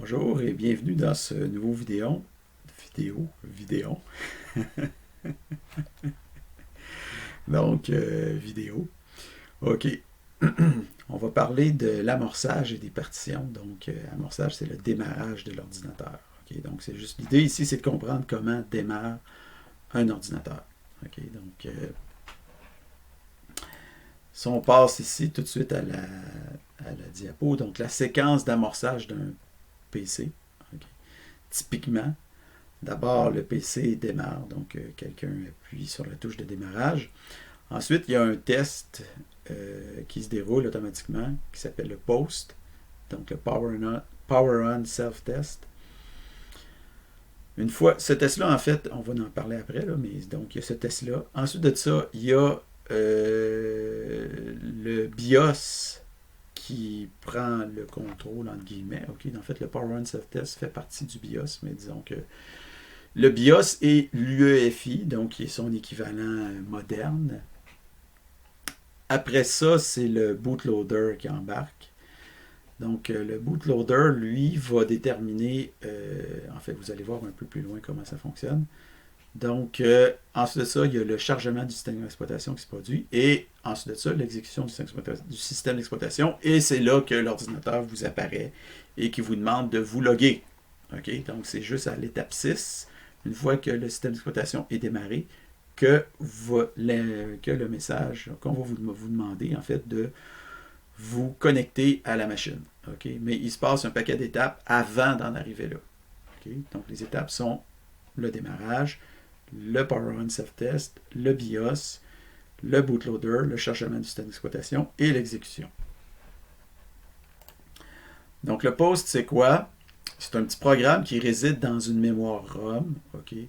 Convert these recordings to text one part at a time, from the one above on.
Bonjour et bienvenue dans ce nouveau vidéo. Vidéo. OK. On va parler de l'amorçage et des partitions. Donc, amorçage, c'est le démarrage de l'ordinateur. OK. Donc, c'est juste l'idée ici, c'est de comprendre comment démarre un ordinateur. OK. Donc, si on passe ici tout de suite à la diapo, donc la séquence d'amorçage d'un PC. OK. Typiquement, d'abord, le PC démarre, donc quelqu'un appuie sur la touche de démarrage. Ensuite, il y a un test qui se déroule automatiquement, qui s'appelle le POST, donc le Power On Self-Test. Une fois, ce test-là, en fait, on va en parler après, là, mais donc il y a ce test-là. Ensuite de ça, il y a le BIOS qui prend le contrôle, entre guillemets. Okay? En fait, le Power On Self-Test fait partie du BIOS, mais disons que le BIOS est l'UEFI, donc qui est son équivalent moderne. Après ça, c'est le bootloader qui embarque. Donc, le bootloader, lui, va déterminer, en fait, vous allez voir un peu plus loin comment ça fonctionne. Donc, ensuite de ça, il y a le chargement du système d'exploitation qui se produit, et ensuite de ça, l'exécution du système d'exploitation, et c'est là que l'ordinateur vous apparaît et qui vous demande de vous loguer. Okay? Donc, c'est juste à l'étape 6, une fois que le système d'exploitation est démarré, que le message, qu'on va vous demander, en fait, de vous connecter à la machine. Okay? Mais il se passe un paquet d'étapes avant d'en arriver là. Okay? Donc, les étapes sont le démarrage, le Power On Self-Test, le BIOS, le bootloader, le chargement du système d'exploitation et l'exécution. Donc, le POST, c'est quoi? C'est un petit programme qui réside dans une mémoire ROM. Okay?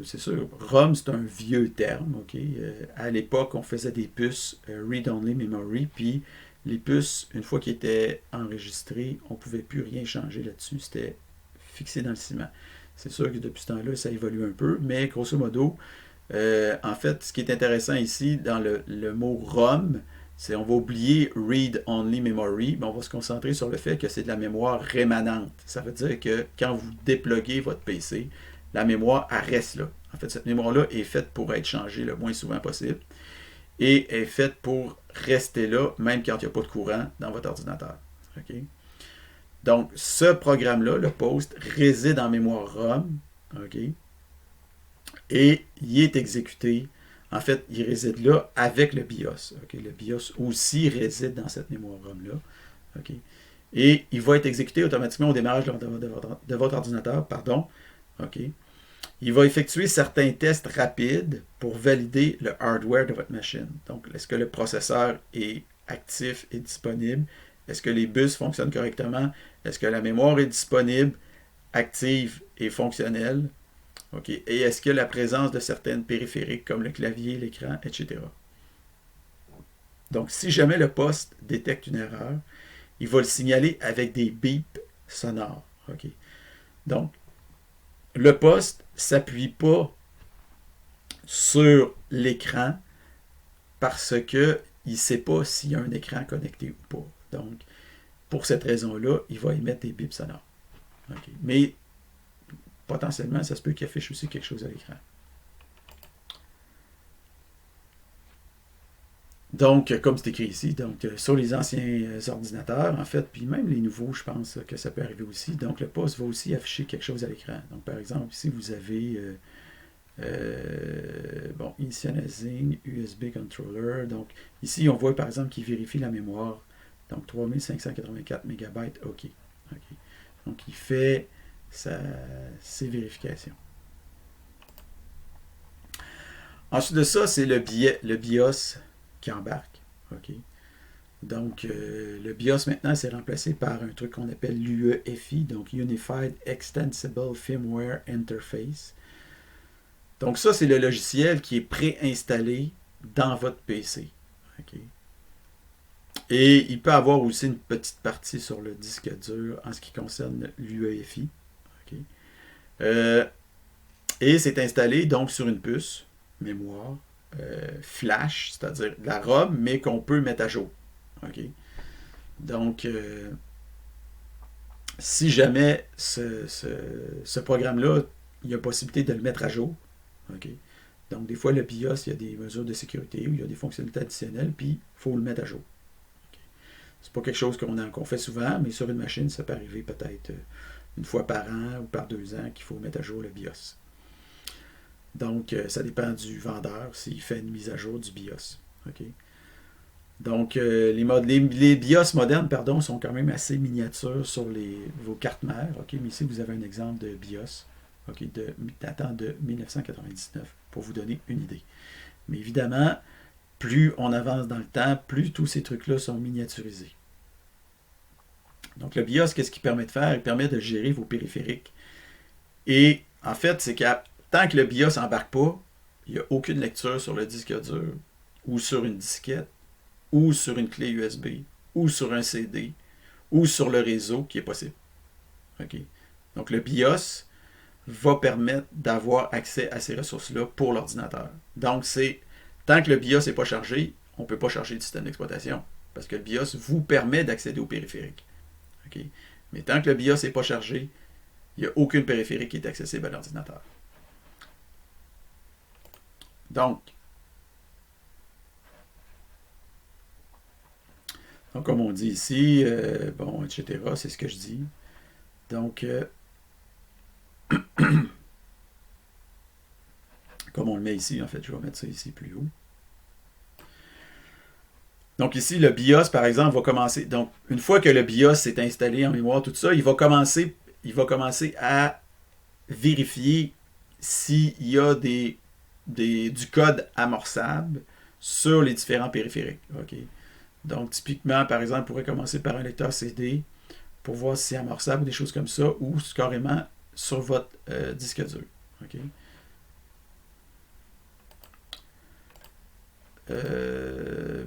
C'est sûr, ROM, c'est un vieux terme. Okay? À l'époque, on faisait des puces Read-Only Memory, puis les puces, une fois qu'ils étaient enregistrées, on ne pouvait plus rien changer là-dessus. C'était fixé dans le ciment. C'est sûr que depuis ce temps-là, ça évolue un peu, mais grosso modo, en fait, ce qui est intéressant ici, dans le mot ROM, c'est on va oublier Read Only Memory, mais on va se concentrer sur le fait que c'est de la mémoire rémanente. Ça veut dire que quand vous dépluguez votre PC, la mémoire, elle reste là. En fait, cette mémoire-là est faite pour être changée le moins souvent possible et est faite pour rester là, même quand il n'y a pas de courant dans votre ordinateur. Okay? Donc, ce programme-là, le POST, réside en mémoire ROM, okay? Et il est exécuté. En fait, il réside là avec le BIOS. Okay? Le BIOS aussi réside dans cette mémoire ROM-là. Okay? Et il va être exécuté automatiquement au démarrage de votre ordinateur. Okay? Il va effectuer certains tests rapides pour valider le hardware de votre machine. Donc, est-ce que le processeur est actif et disponible? Est-ce que les bus fonctionnent correctement? Est-ce que la mémoire est disponible, active et fonctionnelle? Okay. Et est-ce qu'il y a la présence de certaines périphériques comme le clavier, l'écran, etc. Donc, si jamais le poste détecte une erreur, il va le signaler avec des bips sonores. Okay. Donc, le poste ne s'appuie pas sur l'écran parce qu'il ne sait pas s'il y a un écran connecté ou pas. Donc, pour cette raison-là, il va émettre des bips sonores. Okay. Mais potentiellement, ça se peut qu'il affiche aussi quelque chose à l'écran. Donc, comme c'est écrit ici, donc sur les anciens ordinateurs, en fait, puis même les nouveaux, je pense que ça peut arriver aussi. Donc, le poste va aussi afficher quelque chose à l'écran. Donc, par exemple, ici, vous avez Initializing USB Controller. Donc, ici, on voit par exemple qu'il vérifie la mémoire. Donc, 3584 MB, OK. Donc, il fait ses vérifications. Ensuite de ça, c'est le BIOS qui embarque. Okay. Donc, le BIOS maintenant, c'est remplacé par un truc qu'on appelle l'UEFI, donc Unified Extensible Firmware Interface. Donc, ça, c'est le logiciel qui est préinstallé dans votre PC. Okay. Et il peut avoir aussi une petite partie sur le disque dur en ce qui concerne l'UEFI. Okay. Et c'est installé donc sur une puce mémoire flash, c'est-à-dire la ROM, mais qu'on peut mettre à jour. Okay? Donc, si jamais ce programme-là, il y a possibilité de le mettre à jour. OK? Donc, des fois, le BIOS, il y a des mesures de sécurité ou il y a des fonctionnalités additionnelles, puis il faut le mettre à jour. OK? C'est pas quelque chose qu'on fait souvent, mais sur une machine, ça peut arriver peut-être une fois par an ou par 2 ans qu'il faut mettre à jour le BIOS. Donc, ça dépend du vendeur s'il fait une mise à jour du BIOS. OK? Donc, les BIOS modernes, pardon, sont quand même assez miniatures sur vos cartes mères. OK? Mais ici, vous avez un exemple de BIOS, OK, datant de 1999, pour vous donner une idée. Mais évidemment, plus on avance dans le temps, plus tous ces trucs-là sont miniaturisés. Donc, le BIOS, qu'est-ce qu'il permet de faire? Il permet de gérer vos périphériques. Et en fait, c'est que tant que le BIOS n'embarque pas, il n'y a aucune lecture sur le disque dur ou sur une disquette ou sur une clé USB ou sur un CD ou sur le réseau qui est possible. Okay? Donc, le BIOS va permettre d'avoir accès à ces ressources-là pour l'ordinateur. Donc, tant que le BIOS n'est pas chargé, on ne peut pas charger le système d'exploitation parce que le BIOS vous permet d'accéder aux périphériques. Okay? Mais tant que le BIOS n'est pas chargé, il n'y a aucune périphérique qui est accessible à l'ordinateur. Donc, comme on dit ici, bon, etc., c'est ce que je dis. Donc, comme on le met ici, en fait, je vais mettre ça ici plus haut. Donc ici, le BIOS, par exemple, va commencer. Donc, une fois que le BIOS est installé en mémoire, tout ça, il va commencer à vérifier s'il y a du code amorçable sur les différents périphériques. Okay? Donc, typiquement, par exemple, on pourrait commencer par un lecteur CD pour voir si c'est amorçable ou des choses comme ça, ou carrément sur votre disque dur. Okay?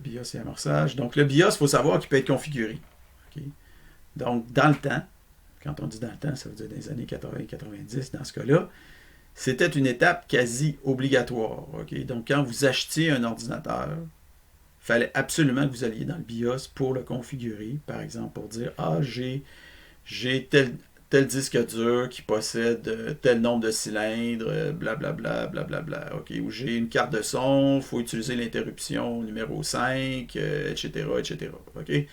BIOS et amorçage. Donc, le BIOS, il faut savoir qu'il peut être configuré. Okay? Donc, dans le temps, quand on dit dans le temps, ça veut dire dans les années 80-90, dans ce cas-là, c'était une étape quasi obligatoire. Okay? Donc, quand vous achetiez un ordinateur, il fallait absolument que vous alliez dans le BIOS pour le configurer. Par exemple, pour dire, j'ai tel disque dur qui possède tel nombre de cylindres, blablabla, blablabla. Okay? Ou j'ai une carte de son, il faut utiliser l'interruption numéro 5, etc., etc. Okay?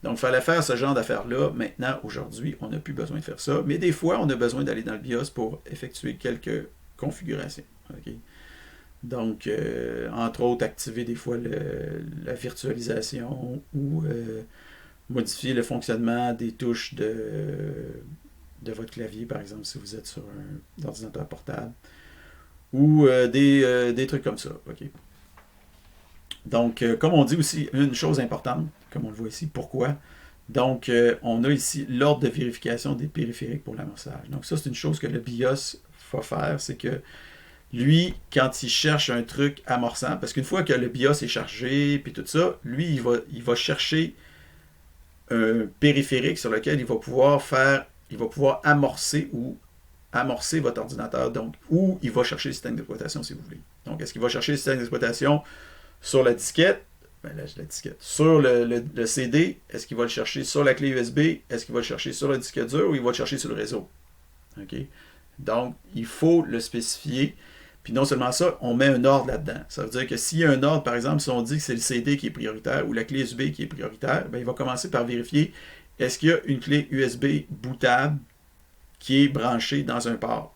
Donc, il fallait faire ce genre d'affaires-là. Maintenant, aujourd'hui, on n'a plus besoin de faire ça. Mais des fois, on a besoin d'aller dans le BIOS pour effectuer quelques configurations. Okay? Donc, entre autres, activer des fois la virtualisation ou modifier le fonctionnement des touches de votre clavier, par exemple, si vous êtes sur un ordinateur portable, ou des trucs comme ça. Okay? Donc, comme on dit aussi, une chose importante, comme on le voit ici, pourquoi? Donc, on a ici l'ordre de vérification des périphériques pour l'amorçage. Donc, ça, c'est une chose que le BIOS va faire, c'est que lui, quand il cherche un truc amorçant, parce qu'une fois que le BIOS est chargé, puis tout ça, lui, il va chercher un périphérique sur lequel il va pouvoir amorcer votre ordinateur, donc, ou il va chercher le système d'exploitation, si vous voulez. Donc, est-ce qu'il va chercher le système d'exploitation sur la disquette? Ben là, j'ai la disquette. Sur le CD, est-ce qu'il va le chercher sur la clé USB? Est-ce qu'il va le chercher sur le disque dur ou il va le chercher sur le réseau? Okay? Donc, il faut le spécifier. Puis non seulement ça, on met un ordre là-dedans. Ça veut dire que s'il y a un ordre, par exemple, si on dit que c'est le CD qui est prioritaire ou la clé USB qui est prioritaire, ben, il va commencer par vérifier est-ce qu'il y a une clé USB bootable qui est branchée dans un port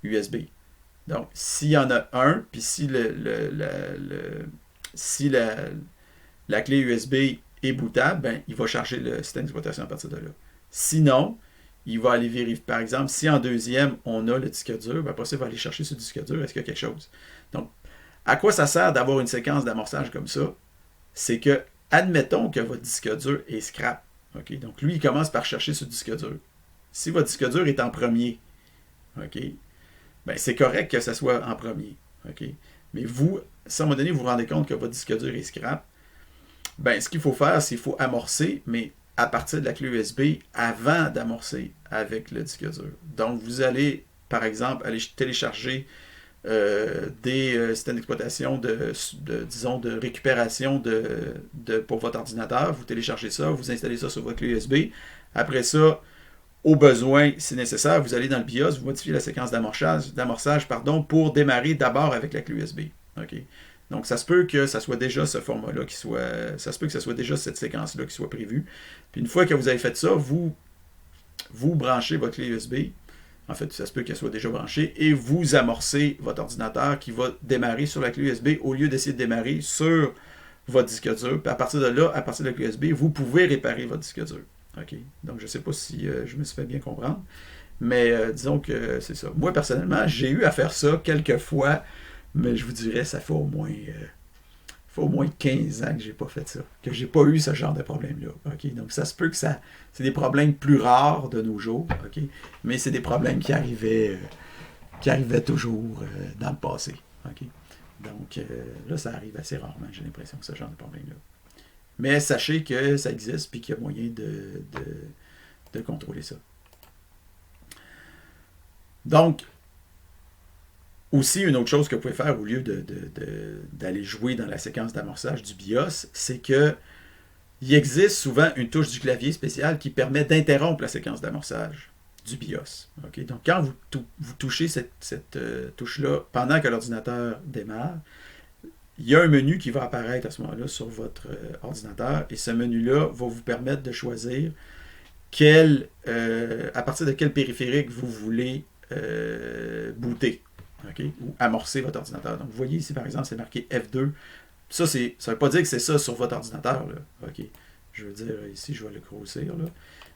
USB. Donc, s'il y en a un, puis si la clé USB est bootable, ben, il va charger le système d'exploitation à partir de là. Sinon, il va aller vérifier, par exemple, si en deuxième, on a le disque dur, ben après ça, il va aller chercher ce disque dur, est-ce qu'il y a quelque chose? Donc, à quoi ça sert d'avoir une séquence d'amorçage comme ça? C'est que, admettons que votre disque dur est scrap. Okay? Donc, lui, il commence par chercher ce disque dur. Si votre disque dur est en premier, okay, ben, c'est correct que ça soit en premier. Okay? Mais vous, si à un moment donné, vous vous rendez compte que votre disque dur est scrap, ben, ce qu'il faut faire, c'est qu'il faut amorcer, mais à partir de la clé USB avant d'amorcer avec le disque dur. Donc, vous allez, par exemple, aller télécharger des systèmes d'exploitation disons, de récupération pour votre ordinateur. Vous téléchargez ça, vous installez ça sur votre clé USB. Après ça, Au besoin, si nécessaire, vous allez dans le BIOS, vous modifiez la séquence d'amorçage pour démarrer d'abord avec la clé USB. Okay? Donc, ça se peut que ça soit déjà ce format-là qui soit. Ça se peut que ce soit déjà cette séquence-là qui soit prévue. Puis une fois que vous avez fait ça, vous branchez votre clé USB. En fait, ça se peut qu'elle soit déjà branchée. Et vous amorcez votre ordinateur qui va démarrer sur la clé USB au lieu d'essayer de démarrer sur votre disque dur. Puis à partir de là, à partir de la clé USB, vous pouvez réparer votre disque dur. Okay? Donc, je ne sais pas si je me suis fait bien comprendre. Mais disons que c'est ça. Moi, personnellement, j'ai eu à faire ça quelques fois. Mais je vous dirais, ça fait au moins 15 ans que j'ai pas fait ça. Que j'ai pas eu ce genre de problème-là. Okay? Donc, ça se peut que c'est des problèmes plus rares de nos jours. Okay? Mais c'est des problèmes qui arrivaient toujours dans le passé. Okay? Donc, là, ça arrive assez rarement, j'ai l'impression, ce genre de problème-là. Mais sachez que ça existe et qu'il y a moyen de contrôler ça. Donc, aussi, une autre chose que vous pouvez faire au lieu d'aller jouer dans la séquence d'amorçage du BIOS, c'est que il existe souvent une touche du clavier spéciale qui permet d'interrompre la séquence d'amorçage du BIOS. Okay? Donc, quand vous touchez cette touche-là pendant que l'ordinateur démarre, il y a un menu qui va apparaître à ce moment-là sur votre ordinateur et ce menu-là va vous permettre de choisir à partir de quel périphérique vous voulez booter. Okay? Ou amorcer votre ordinateur. Donc, vous voyez ici, par exemple, c'est marqué F2. Ça ne veut pas dire que c'est ça sur votre ordinateur. Là. Okay? Je veux dire, ici, je vais le grossir. Là.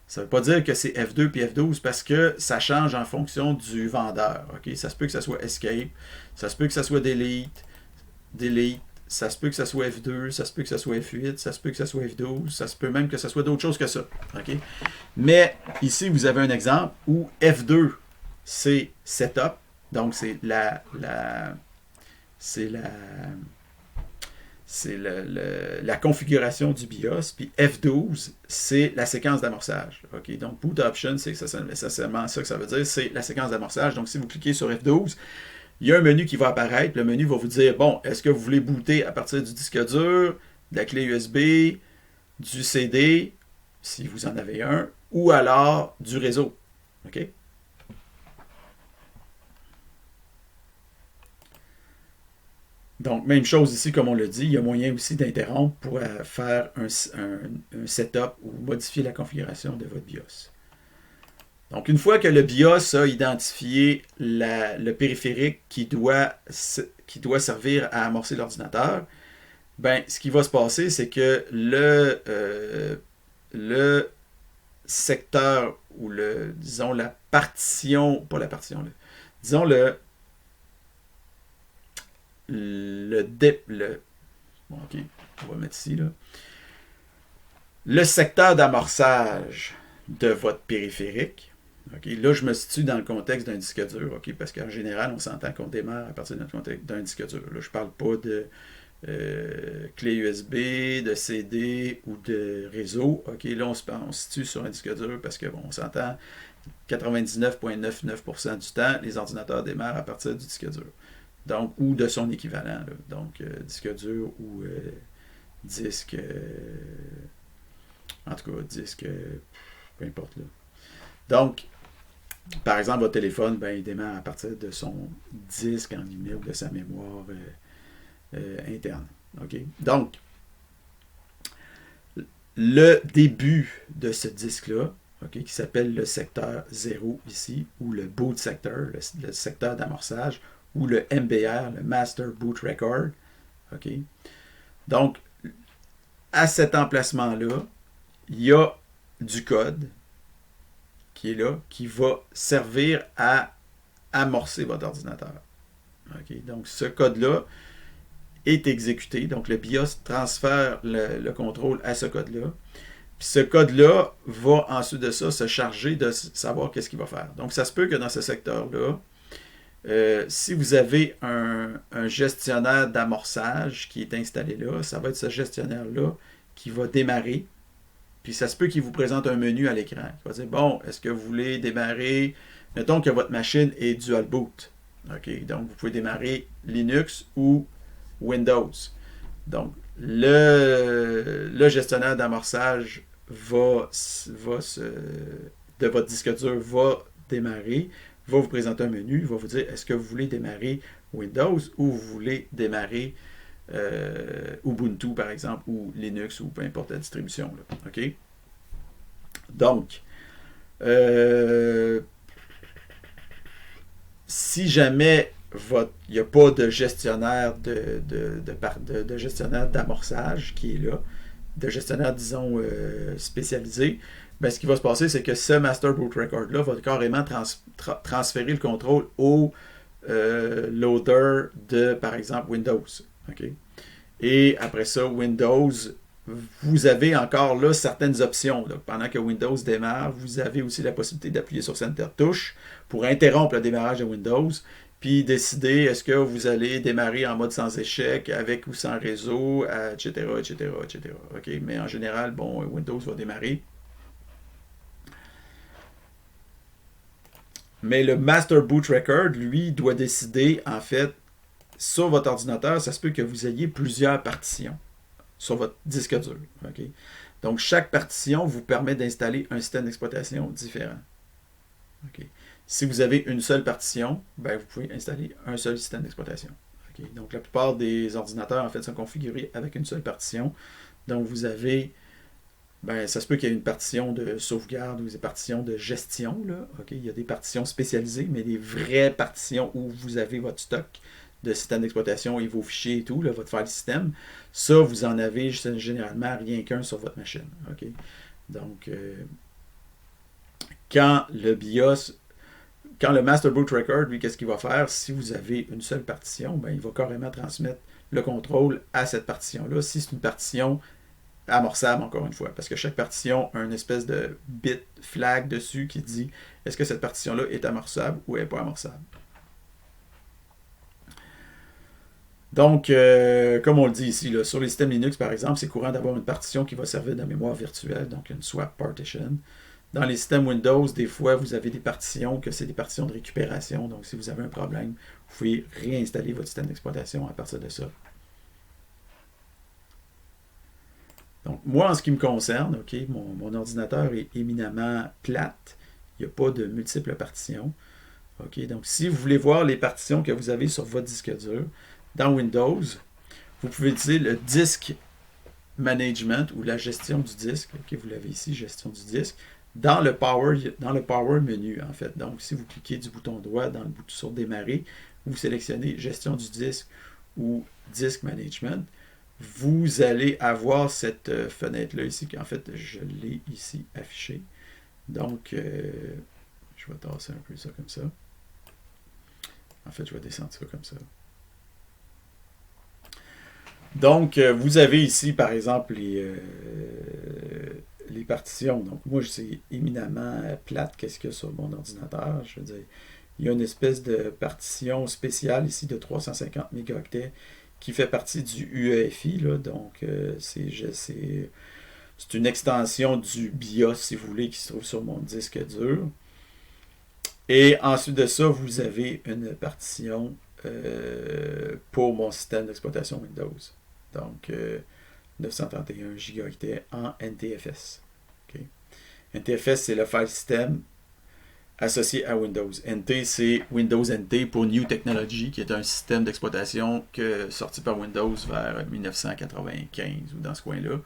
Ça ne veut pas dire que c'est F2 puis F12 parce que ça change en fonction du vendeur. Okay? Ça se peut que ça soit Escape, ça se peut que ça soit Delete, ça se peut que ça soit F2, ça se peut que ça soit F8, ça se peut que ça soit F12, ça se peut même que ça soit d'autres choses que ça. Okay? Mais ici, vous avez un exemple où F2, c'est Setup. Donc, c'est la configuration du BIOS. Puis F12, c'est la séquence d'amorçage. Okay? Donc, Boot Option, c'est essentiellement ça que ça veut dire, c'est la séquence d'amorçage. Donc, si vous cliquez sur F12, il y a un menu qui va apparaître. Le menu va vous dire, bon, est-ce que vous voulez booter à partir du disque dur, de la clé USB, du CD, si vous en avez un, ou alors du réseau. OK? Donc, même chose ici, comme on l'a dit, il y a moyen aussi d'interrompre pour faire un setup ou modifier la configuration de votre BIOS. Donc, une fois que le BIOS a identifié le périphérique qui doit servir à amorcer l'ordinateur, ben, ce qui va se passer, c'est que le secteur ou disons la partition, pas la partition, disons bon, ok, on va mettre ici, là. Le secteur d'amorçage de votre périphérique. Okay, là, je me situe dans le contexte d'un disque dur, okay, parce qu'en général, on s'entend qu'on démarre à partir d'un disque dur. Là, je ne parle pas de clé USB, de CD ou de réseau. Okay, là, on se situe sur un disque dur parce que, bon, on s'entend 99,99% du temps, les ordinateurs démarrent à partir du disque dur. Donc, ou de son équivalent. Là. Donc, disque dur ou disque... en tout cas, disque... peu importe. Là. Donc, par exemple, votre téléphone, ben, il démarre à partir de son disque, en guillemets, ou de sa mémoire interne. Okay? Donc, le début de ce disque-là, okay, qui s'appelle le secteur 0 ici, ou le boot sector, le secteur d'amorçage, ou le MBR, le Master Boot Record. Okay? Donc, à cet emplacement-là, il y a du code qui est là, qui va servir à amorcer votre ordinateur. Okay? Donc, ce code-là est exécuté. Donc, le BIOS transfère le contrôle à ce code-là. Puis ce code-là va ensuite de ça se charger de savoir qu'est-ce qu'il va faire. Donc, ça se peut que dans ce secteur-là, si vous avez un gestionnaire d'amorçage qui est installé là, ça va être ce gestionnaire-là qui va démarrer. Puis ça se peut qu'il vous présente un menu à l'écran. Il va dire, bon, est-ce que vous voulez démarrer, mettons que votre machine est dual boot. Okay? Donc, vous pouvez démarrer Linux ou Windows. Donc, le gestionnaire d'amorçage va se de votre disque dur va démarrer, va vous présenter un menu, il va vous dire est-ce que vous voulez démarrer Windows ou vous voulez démarrer Ubuntu, par exemple, ou Linux, ou peu importe la distribution. Là. OK? Donc, si jamais il n'y a pas de gestionnaire de gestionnaire d'amorçage qui est là, de gestionnaire, disons, spécialisé, ben, ce qui va se passer, c'est que ce Master Boot Record-là va carrément transférer le contrôle au loader de, par exemple, Windows. Okay? Et après ça, Windows, vous avez encore là certaines options. Donc, pendant que Windows démarre, vous avez aussi la possibilité d'appuyer sur Center Touch pour interrompre le démarrage de Windows, puis décider est-ce que vous allez démarrer en mode sans échec, avec ou sans réseau, etc., etc., etc. Okay? Mais en général, bon, Windows va démarrer. Mais le Master Boot Record, lui, doit décider, en fait, sur votre ordinateur, ça se peut que vous ayez plusieurs partitions sur votre disque dur. Okay? Donc, chaque partition vous permet d'installer un système d'exploitation différent. Okay? Si vous avez une seule partition, ben, vous pouvez installer un seul système d'exploitation. Okay? Donc, la plupart des ordinateurs, en fait, sont configurés avec une seule partition. Donc, vous avez, ben, ça se peut qu'il y ait une partition de sauvegarde ou des partitions de gestion. Là. Okay? Il y a des partitions spécialisées, mais des vraies partitions où vous avez votre stock de système d'exploitation et vos fichiers et tout, là, votre file system, ça, vous en avez généralement rien qu'un sur votre machine. Okay? Donc, quand le BIOS, quand le Master Boot Record, lui, qu'est-ce qu'il va faire? Si vous avez une seule partition, ben, il va carrément transmettre le contrôle à cette partition-là, si c'est une partition amorçable, encore une fois, parce que chaque partition a une espèce de bit flag dessus qui dit est-ce que cette partition-là est amorçable ou n'est pas amorçable. Donc, comme on le dit ici, là, sur les systèmes Linux, par exemple, c'est courant d'avoir une partition qui va servir de mémoire virtuelle, donc une swap partition. Dans les systèmes Windows, des fois, vous avez des partitions que c'est des partitions de récupération. Donc, si vous avez un problème, vous pouvez réinstaller votre système d'exploitation à partir de ça. Donc, moi, en ce qui me concerne, okay, mon ordinateur est éminemment plate. Il n'y a pas de multiples partitions. Okay, donc, si vous voulez voir les partitions que vous avez sur votre disque dur, dans Windows, vous pouvez utiliser le Disk Management ou la gestion du disque. Okay, vous l'avez ici, gestion du disque. Dans le Power menu, en fait. Donc, si vous cliquez du bouton droit dans le bouton sur Démarrer, vous sélectionnez Gestion du disque ou Disk Management, vous allez avoir cette fenêtre-là ici, qui en fait, je l'ai ici affichée. Donc, je vais tasser un peu ça comme ça. En fait, je vais descendre ça comme ça. Donc, vous avez ici, par exemple, les partitions. Donc, moi, c'est éminemment plate. Qu'est-ce qu'il y a sur mon ordinateur? Je veux dire, il y a une espèce de partition spéciale ici de 350 mégaoctets qui fait partie du UEFI. Là. Donc, c'est une extension du BIOS, si vous voulez, qui se trouve sur mon disque dur. Et ensuite de ça, vous avez une partition pour mon système d'exploitation Windows. Donc, 931 gigaoctets en NTFS. Okay. NTFS, c'est le file system associé à Windows. NT, c'est Windows NT pour New Technology, qui est un système d'exploitation sorti par Windows vers 1995 ou dans ce coin-là.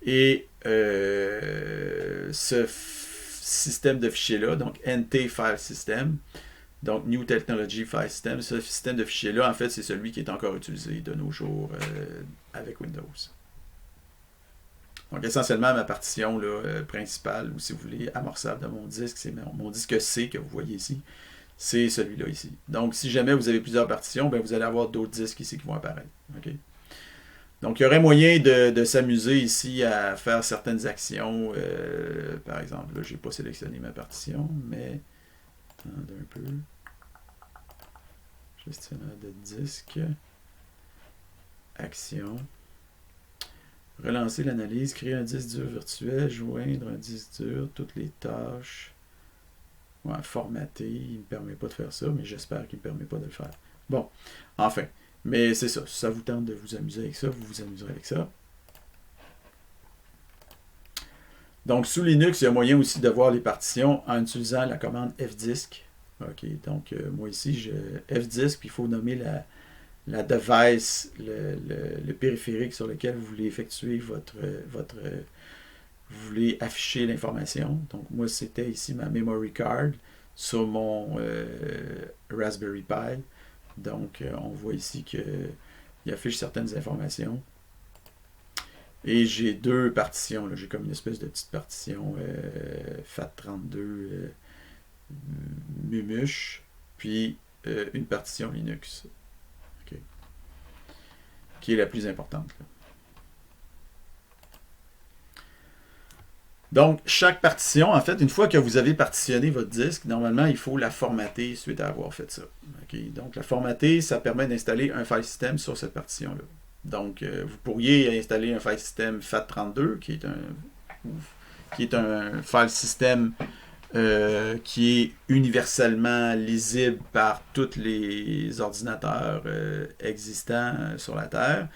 Et ce système de fichiers-là, donc NT File System, donc New Technology File System, ce système de fichiers-là, en fait, c'est celui qui est encore utilisé de nos jours avec Windows. Donc, essentiellement, ma partition là, principale, ou si vous voulez, amorçable de mon disque, c'est mon disque C que vous voyez ici. C'est celui-là ici. Donc, si jamais vous avez plusieurs partitions, ben, vous allez avoir d'autres disques ici qui vont apparaître. Okay? Donc, il y aurait moyen de s'amuser ici à faire certaines actions. Par exemple, là, je n'ai pas sélectionné ma partition, mais attendez un peu. Gestionnaire de disque. Action. Relancer l'analyse, créer un disque dur virtuel, joindre un disque dur, toutes les tâches. Ouais, formater, il ne me permet pas de faire ça, mais j'espère qu'il ne me permet pas de le faire. Bon, enfin. Mais c'est ça, si ça vous tente de vous amuser avec ça, vous vous amuserez avec ça. Donc, sous Linux, il y a moyen aussi de voir les partitions en utilisant la commande fdisk. OK, donc moi ici, je fdisk, puis il faut nommer la device, le périphérique sur lequel vous voulez effectuer vous voulez afficher l'information. Donc, moi, c'était ici ma memory card sur mon Raspberry Pi. Donc, on voit ici qu'il affiche certaines informations. Et j'ai deux partitions. J'ai comme une espèce de petite partition FAT32 Mumush, puis une partition Linux, okay, qui est la plus importante. Là. Donc, chaque partition, en fait, une fois que vous avez partitionné votre disque, normalement, il faut la formater suite à avoir fait ça. Okay? Donc, la formater, ça permet d'installer un file system sur cette partition-là. Donc, vous pourriez installer un file system FAT32, qui est un file system qui est universellement lisible par tous les ordinateurs existants sur la Terre,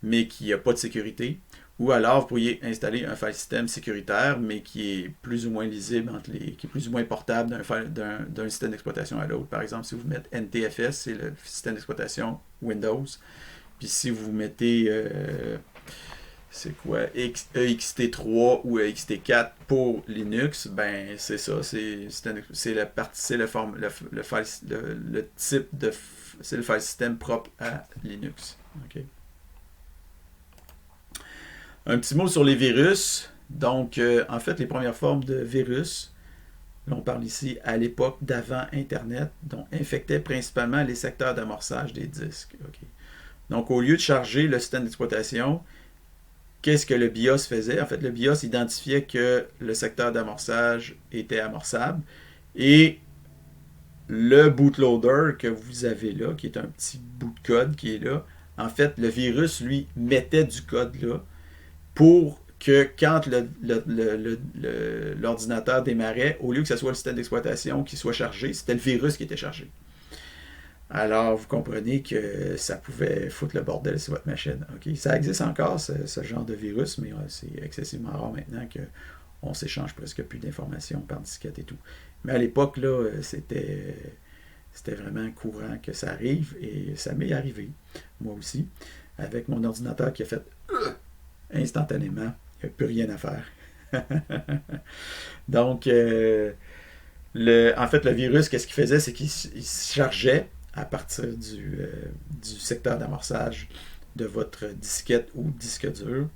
mais qui n'a pas de sécurité. Ou alors, vous pourriez installer un file system sécuritaire, mais qui est plus ou moins lisible, qui est plus ou moins portable d'un système d'exploitation à l'autre. Par exemple, si vous mettez NTFS, c'est le système d'exploitation Windows. Puis si vous mettez, c'est quoi, EXT3 ou EXT4 pour Linux, ben c'est ça, c'est le file system propre à Linux. Okay. Un petit mot sur les virus. Donc, en fait, les premières formes de virus, là, on parle ici à l'époque d'avant Internet, donc infectaient principalement les secteurs d'amorçage des disques. Okay. Donc, au lieu de charger le système d'exploitation, qu'est-ce que le BIOS faisait? En fait, le BIOS identifiait que le secteur d'amorçage était amorçable et le bootloader que vous avez là, qui est un petit bout de code qui est là, en fait, le virus, lui, mettait du code là pour que quand l'ordinateur démarrait, au lieu que ce soit le système d'exploitation qui soit chargé, c'était le virus qui était chargé. Alors, vous comprenez que ça pouvait foutre le bordel sur votre machine. Okay? Ça existe encore, ce genre de virus, mais c'est excessivement rare maintenant qu'on s'échange presque plus d'informations par disquette et tout. Mais à l'époque, là, c'était vraiment courant que ça arrive, et ça m'est arrivé, moi aussi, avec mon ordinateur qui a fait instantanément, il n'y a plus rien à faire. Donc, en fait, le virus, qu'est-ce qu'il faisait? C'est qu'il se chargeait à partir du secteur d'amorçage de votre disquette ou disque dur.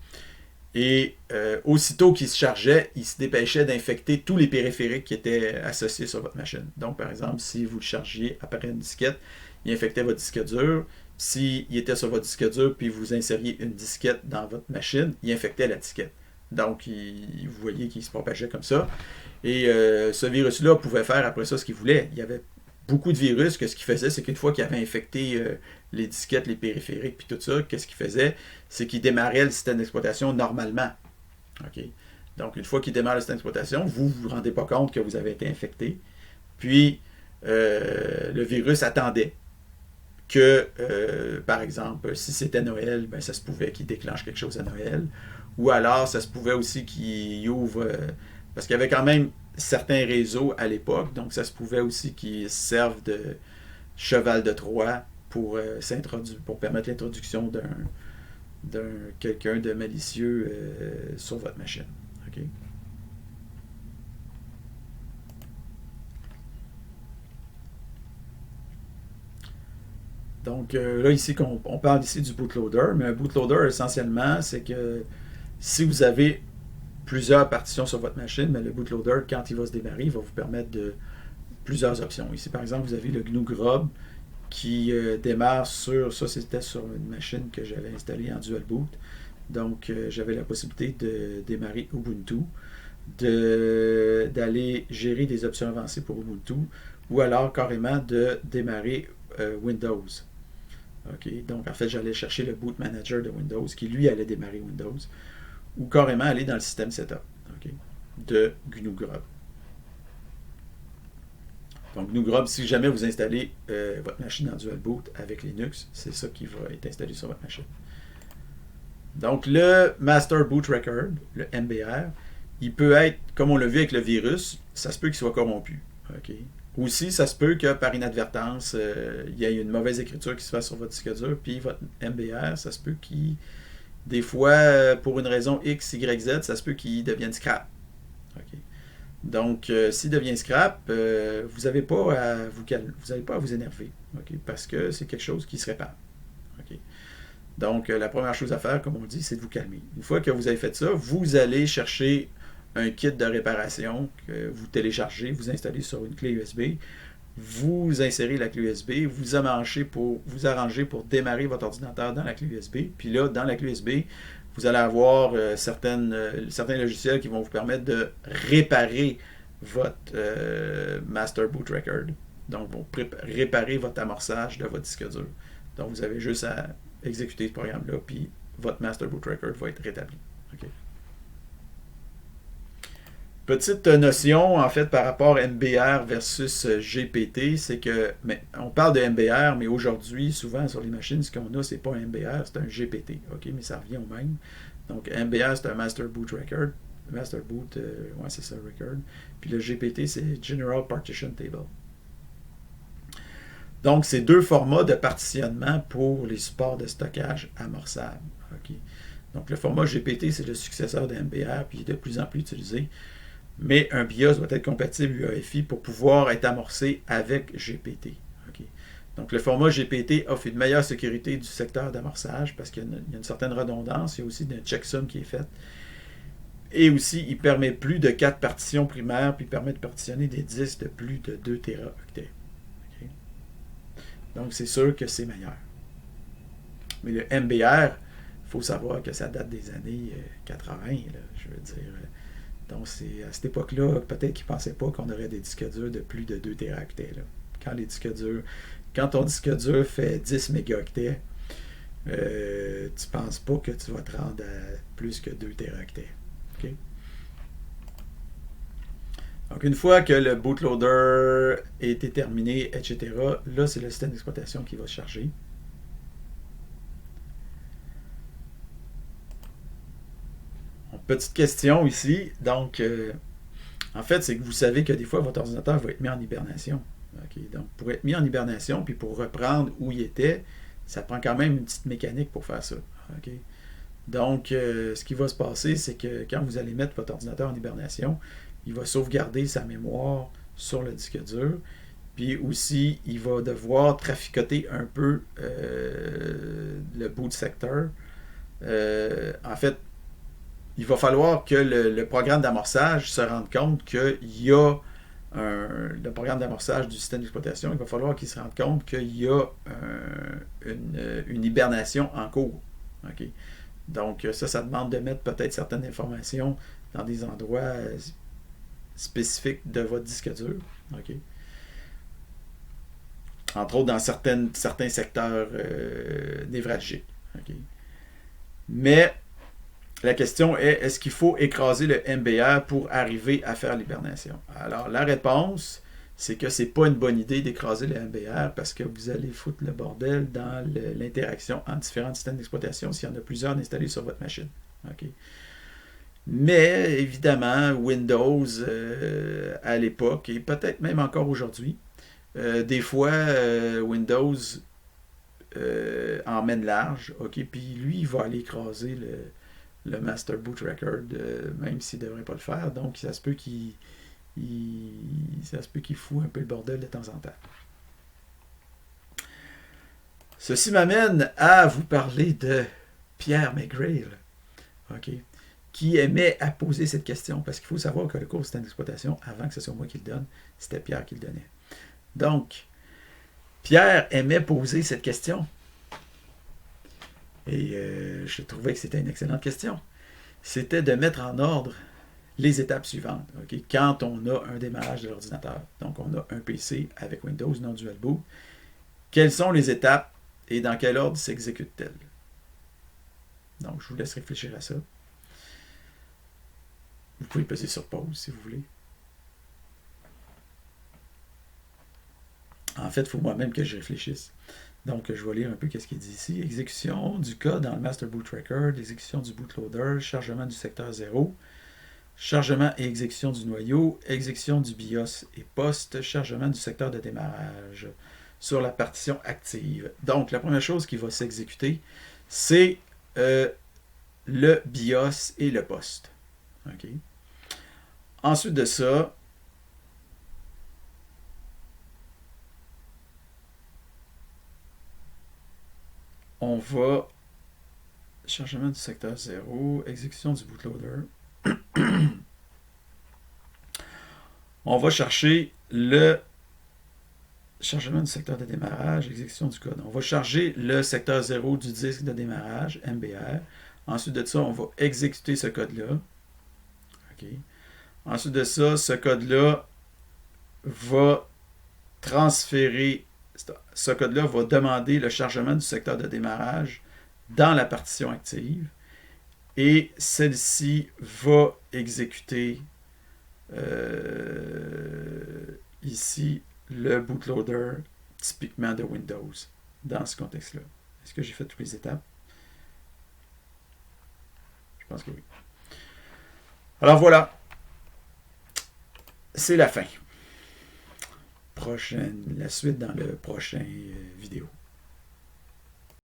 Et aussitôt qu'il se chargeait, il se dépêchait d'infecter tous les périphériques qui étaient associés sur votre machine. Donc, par exemple, si vous le chargiez à partir d'une disquette, il infectait votre disque dur. S'il était sur votre disque dur, puis vous insériez une disquette dans votre machine, il infectait la disquette. Donc, vous voyez qu'il se propageait comme ça. Et ce virus-là pouvait faire après ça ce qu'il voulait. Il y avait beaucoup de virus que ce qu'il faisait, c'est qu'une fois qu'il avait infecté les disquettes, les périphériques, puis tout ça, qu'est-ce qu'il faisait? C'est qu'il démarrait le système d'exploitation normalement. Okay? Donc, une fois qu'il démarre le système d'exploitation, vous ne vous rendez pas compte que vous avez été infecté. Puis, le virus attendait que, par exemple, si c'était Noël, ben, ça se pouvait qu'il déclenche quelque chose à Noël. Ou alors, ça se pouvait aussi qu'il ouvre... parce qu'il y avait quand même certains réseaux à l'époque, donc ça se pouvait aussi qu'ils servent de cheval de Troie pour permettre l'introduction d'un quelqu'un de malicieux sur votre machine. Okay? Donc là, ici, on parle ici du bootloader, mais un bootloader, essentiellement, c'est que si vous avez plusieurs partitions sur votre machine, mais le bootloader, quand il va se démarrer, il va vous permettre de plusieurs options. Ici, par exemple, vous avez le GNU Grob qui démarre sur... Ça, c'était sur une machine que j'avais installée en dual boot. Donc, j'avais la possibilité de démarrer Ubuntu, d'aller gérer des options avancées pour Ubuntu, ou alors carrément de démarrer Windows. Okay? Donc, en fait, j'allais chercher le boot manager de Windows qui, lui, allait démarrer Windows, ou carrément aller dans le système setup de GNU Grob. Donc, GNU Grob, si jamais vous installez votre machine en dual boot avec Linux, c'est ça qui va être installé sur votre machine. Donc, le Master Boot Record, le MBR, il peut être, comme on l'a vu avec le virus, ça se peut qu'il soit corrompu. OK? Aussi, ça se peut que par inadvertance, il y ait une mauvaise écriture qui se fasse sur votre disque dur, puis votre MBR, ça se peut qu'il, des fois, pour une raison X, Y, Z, ça se peut qu'il devienne scrap. OK? Donc, s'il devient scrap, vous n'avez pas à vous énerver, OK? Parce que c'est quelque chose qui se répare. OK? Donc, la première chose à faire, comme on dit, c'est de vous calmer. Une fois que vous avez fait ça, vous allez chercher un kit de réparation que vous téléchargez, vous installez sur une clé USB, vous insérez la clé USB, vous arrangez pour démarrer votre ordinateur dans la clé USB. Puis là, dans la clé USB, vous allez avoir certains logiciels qui vont vous permettre de réparer votre Master Boot Record. Donc, vont réparer votre amorçage de votre disque dur. Donc, vous avez juste à exécuter ce programme-là, puis votre Master Boot Record va être rétabli. Okay. Petite notion, en fait, par rapport à MBR versus GPT, c'est que, on parle de MBR, mais aujourd'hui, souvent, sur les machines, ce qu'on a, c'est pas un MBR, c'est un GPT, OK, mais ça revient au même. Donc, MBR, c'est un Master Boot Record. Master Boot, ouais, c'est ça, Record. Puis le GPT, c'est General Partition Table. Donc, c'est deux formats de partitionnement pour les supports de stockage amorçables. Okay. Donc, le format GPT, c'est le successeur de MBR, puis il est de plus en plus utilisé. Mais un BIOS doit être compatible UEFI pour pouvoir être amorcé avec GPT. Okay. Donc, le format GPT offre une meilleure sécurité du secteur d'amorçage parce qu'il y a une certaine redondance. Il y a aussi un checksum qui est fait. Et aussi, il permet plus de 4 partitions primaires, puis il permet de partitionner des disques de plus de 2 téraoctets. Donc, c'est sûr que c'est meilleur. Mais le MBR, il faut savoir que ça date des années 80, là, je veux dire. Donc, c'est à cette époque-là, peut-être qu'ils ne pensaient pas qu'on aurait des disques durs de plus de 2 téraoctets. Quand ton disque dur fait 10 mégaoctets, tu ne penses pas que tu vas te rendre à plus que 2 téraoctets. Okay? Donc, une fois que le bootloader a été terminé, etc., là, c'est le système d'exploitation qui va se charger. Petite question ici. Donc, en fait, c'est que vous savez que des fois, votre ordinateur va être mis en hibernation. Okay? Donc, pour être mis en hibernation, puis pour reprendre où il était, ça prend quand même une petite mécanique pour faire ça. Okay? Donc, ce qui va se passer, c'est que quand vous allez mettre votre ordinateur en hibernation, il va sauvegarder sa mémoire sur le disque dur. Puis aussi, il va devoir traficoter un peu le boot sector. En fait, il va falloir que le programme d'amorçage se rende compte qu'il y a le programme d'amorçage du système d'exploitation, il va falloir qu'il se rende compte qu'il y a une hibernation en cours. Okay? Donc, ça demande de mettre peut-être certaines informations dans des endroits spécifiques de votre disque dur. Okay? Entre autres, dans certains secteurs névralgiques. Okay? Mais la question est, est-ce qu'il faut écraser le MBR pour arriver à faire l'hibernation? Alors, la réponse, c'est que c'est pas une bonne idée d'écraser le MBR parce que vous allez foutre le bordel dans l'interaction entre différents systèmes d'exploitation s'il y en a plusieurs installés sur votre machine. Okay? Mais, évidemment, Windows, à l'époque, et peut-être même encore aujourd'hui, des fois, Windows emmène large, okay? Puis lui, il va aller écraser le Master Boot Record, même s'il ne devrait pas le faire. Donc, ça se peut qu'il fout un peu le bordel de temps en temps. Ceci m'amène à vous parler de Pierre McGrail, okay, qui aimait à poser cette question, parce qu'il faut savoir que le cours système d'exploitation, avant que ce soit moi qui le donne, c'était Pierre qui le donnait. Donc, Pierre aimait poser cette question. Et je trouvais que c'était une excellente question. C'était de mettre en ordre les étapes suivantes. Okay? Quand on a un démarrage de l'ordinateur, donc on a un PC avec Windows non dual boot, quelles sont les étapes et dans quel ordre s'exécutent-elles? Donc, je vous laisse réfléchir à ça. Vous pouvez peser sur pause si vous voulez. En fait, il faut moi-même que je réfléchisse. Donc, je vais lire un peu ce qu'il dit ici. Exécution du code dans le Master Boot Record, exécution du bootloader, chargement du secteur 0. chargement et exécution du noyau, exécution du BIOS et post, chargement du secteur de démarrage sur la partition active. Donc, la première chose qui va s'exécuter, c'est le BIOS et le post. OK? Ensuite de ça, on va chargement du secteur 0, exécution du bootloader. On va chercher le chargement du secteur de démarrage, exécution du code. On va charger le secteur 0 du disque de démarrage, MBR. Ensuite de ça, on va exécuter ce code-là. Okay. Ensuite de ça, ce code-là va transférer, ce code-là va demander le chargement du secteur de démarrage dans la partition active. Et celle-ci va exécuter ici le bootloader typiquement de Windows dans ce contexte-là. Est-ce que j'ai fait toutes les étapes? Je pense que oui. Alors voilà, c'est la fin. La suite dans le prochain vidéo.